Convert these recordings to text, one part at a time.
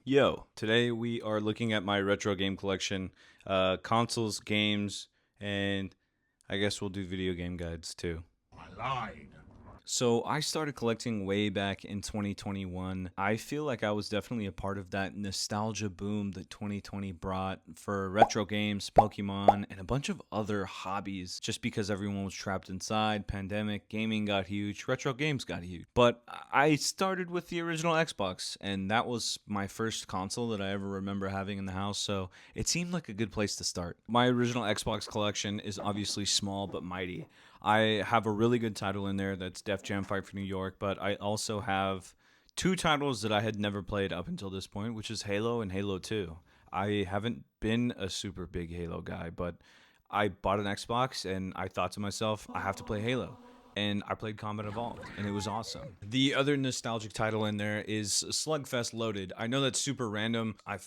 Yo, today we are looking at my retro game collection, consoles, games, and I guess we'll do video game guides too. I lied. So I started collecting way back in 2021. I feel like I was definitely a part of that nostalgia boom that 2020 brought for retro games, Pokemon, and a bunch of other hobbies. Just because everyone was trapped inside, pandemic, gaming got huge, retro games got huge. But I started with the original Xbox, and that was my first console that I ever remember having in the house, so it seemed like a good place to start. My original Xbox collection is obviously small but mighty. I have a really good title in there that's Def Jam Fight for New York, but I also have two titles that I had never played up until this point, which is Halo and Halo 2. I haven't been a super big Halo guy, but I bought an Xbox and I thought to myself, I have to play Halo. And I played Combat Evolved, and it was awesome. The other nostalgic title in there is Slugfest Loaded. I know that's super random. I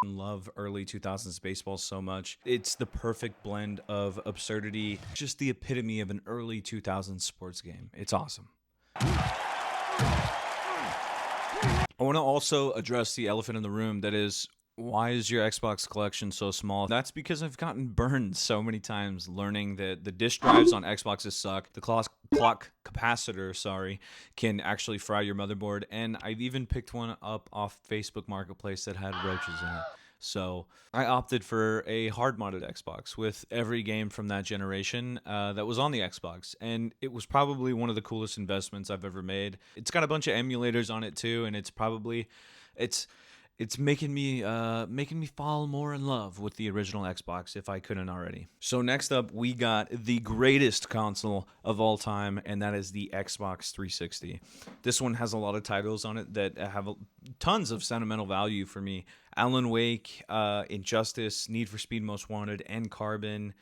love early 2000s baseball so much. It's the perfect blend of absurdity, just the epitome of an early 2000s sports game. It's awesome. I want to also address the elephant in the room that is, why is your Xbox collection so small? That's because I've gotten burned so many times learning that the disk drives on Xboxes suck. The clock capacitor, can actually fry your motherboard. And I've even picked one up off Facebook Marketplace that had roaches in it. So I opted for a hard modded Xbox with every game from that generation that was on the Xbox. And it was probably one of the coolest investments I've ever made. It's got a bunch of emulators on it too, and it's making me fall more in love with the original Xbox if I couldn't already. So next up, we got the greatest console of all time, and that is the Xbox 360. This one has a lot of titles on it that have tons of sentimental value for me. Alan Wake, Injustice, Need for Speed Most Wanted, and Carbon,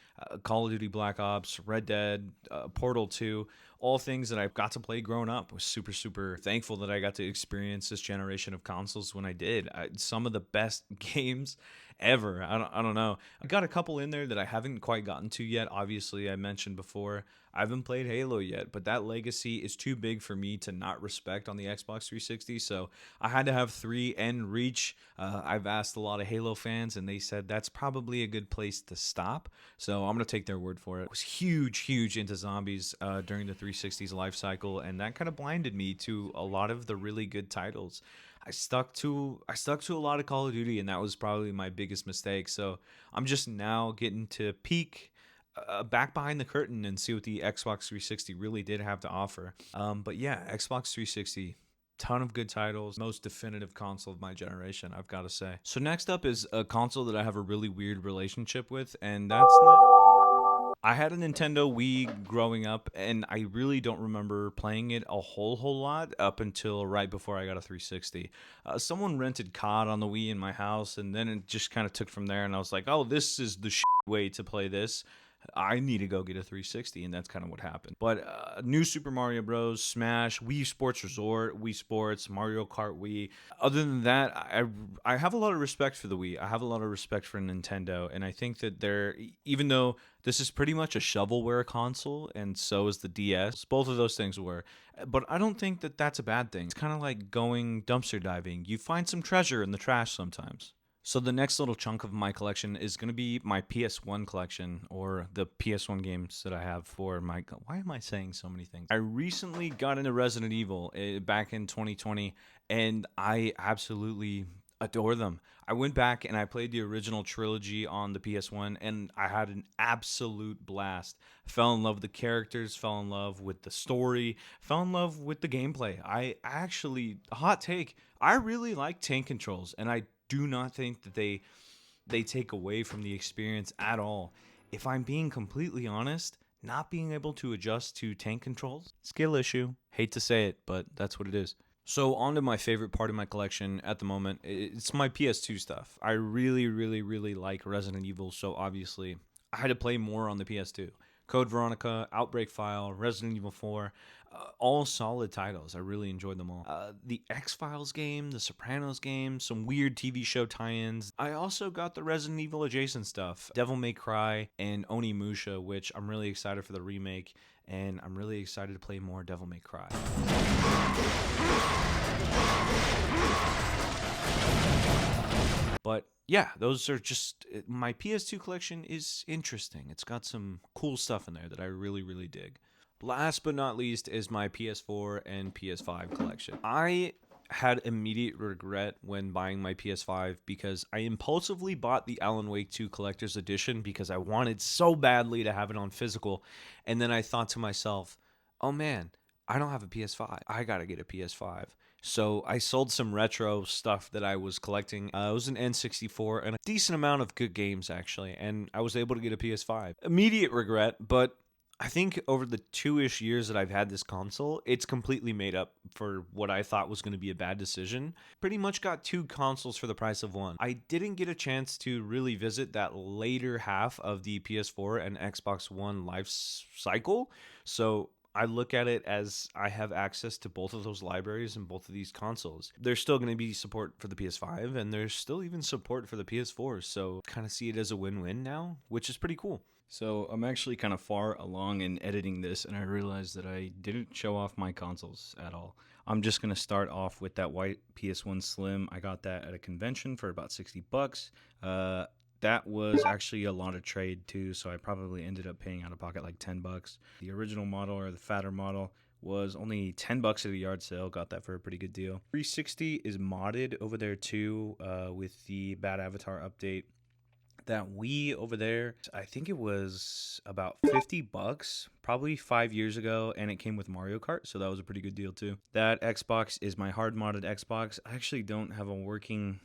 Call of Duty Black Ops, Red Dead, Portal 2, all things that I got to play growing up. Was super, super thankful that I got to experience this generation of consoles when I did. Some of the best games ever. I don't know. I got a couple in there that I haven't quite gotten to yet. Obviously, I mentioned before, I haven't played Halo yet, but that legacy is too big for me to not respect on the Xbox 360. So I had to have 3 and Reach. I've asked a lot of Halo fans, and they said that's probably a good place to stop. So I'm going to take their word for it. I was huge into zombies during the 360's life cycle, and that kind of blinded me to a lot of the really good titles. I stuck to a lot of Call of Duty, and that was probably my biggest mistake. So I'm just now getting to peek back behind the curtain and see what the Xbox 360 really did have to offer. But yeah, Xbox 360, ton of good titles, most definitive console of my generation, I've got to say. So next up is a console that I have a really weird relationship with, and I had a Nintendo Wii growing up, and I really don't remember playing it a whole lot up until right before I got a 360. Someone rented COD on the Wii in my house, and then it just kind of took from there, and I was like, oh, this is the way to play this. I need to go get a 360, and that's kind of what happened. But New Super Mario Bros., Smash, Wii Sports Resort, Wii Sports, Mario Kart Wii. Other than that, I have a lot of respect for the Wii. I have a lot of respect for Nintendo, and I think that even though this is pretty much a shovelware console, and so is the DS, both of those things were. But I don't think that that's a bad thing. It's kind of like going dumpster diving. You find some treasure in the trash sometimes. So the next little chunk of my collection is going to be my PS1 collection, or the PS1 games that I have for my... Why am I saying so many things? I recently got into Resident Evil back in 2020, and I absolutely adore them. I went back and I played the original trilogy on the PS1, and I had an absolute blast. Fell in love with the characters, fell in love with the story, fell in love with the gameplay. I actually, hot take, I really like tank controls, and I do not think that they take away from the experience at all. If I'm being completely honest, not being able to adjust to tank controls, skill issue. Hate to say it, but that's what it is. So on to my favorite part of my collection at the moment. It's my PS2 stuff. I really like Resident Evil, so obviously I had to play more on the PS2. Code Veronica, Outbreak File, Resident Evil 4, all solid titles. I really enjoyed them all. The X-Files game, the Sopranos game, some weird TV show tie-ins. I also got the Resident Evil adjacent stuff, Devil May Cry and Onimusha, which I'm really excited for the remake, and I'm really excited to play more Devil May Cry. yeah, those are just my PS2 collection is interesting. It's got some cool stuff in there that I really, really dig. Last but not least is my PS4 and PS5 collection. I had immediate regret when buying my PS5 because I impulsively bought the Alan Wake 2 Collector's Edition because I wanted so badly to have it on physical. And then I thought to myself, oh man, I don't have a PS5. I gotta get a PS5. So I sold some retro stuff that I was collecting. It was an N64 and a decent amount of good games, actually. And I was able to get a PS5. Immediate regret, but I think over the 2-ish years that I've had this console, it's completely made up for what I thought was going to be a bad decision. Pretty much got 2 consoles for the price of one. I didn't get a chance to really visit that later half of the PS4 and Xbox One life cycle. So I look at it as I have access to both of those libraries and both of these consoles. There's still going to be support for the PS5 and there's still even support for the PS4. So kind of see it as a win-win now, which is pretty cool. So I'm actually kind of far along in editing this, and I realized that I didn't show off my consoles at all. I'm just going to start off with that white PS1 Slim. I got that at a convention for about $60. That was actually a lot of trade too, so I probably ended up paying out of pocket like $10. The original model, or the fatter model, was only $10 at a yard sale. Got that for a pretty good deal. 360 is modded over there too, with the Bad Avatar update. That Wii over there, I think it was about $50 probably 5 years ago, and it came with Mario Kart, so that was a pretty good deal too. That Xbox is my hard modded Xbox. I actually don't have a working,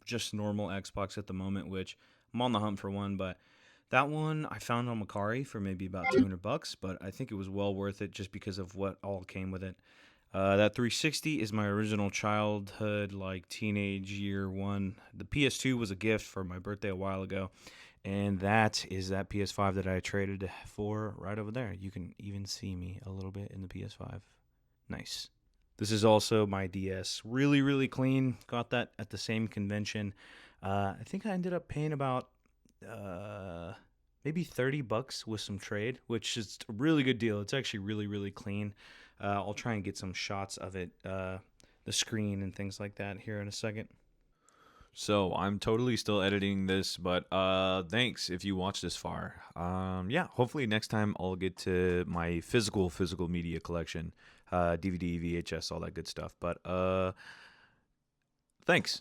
just normal Xbox at the moment, which I'm on the hunt for one, but that one I found on Macari for maybe about $200, but I think it was well worth it just because of what all came with it. That 360 is my original childhood, like teenage year one. The PS2 was a gift for my birthday a while ago, and that is that PS5 that I traded for right over there. You can even see me a little bit in the PS5. Nice. This is also my DS. Really, really clean. Got that at the same convention. I think I ended up paying about maybe $30 with some trade, which is a really good deal. It's actually really, really clean. I'll try and get some shots of it, the screen and things like that here in a second. So I'm totally still editing this, but thanks if you watched this far. Yeah, hopefully next time I'll get to my physical media collection, DVD, VHS, all that good stuff. But thanks.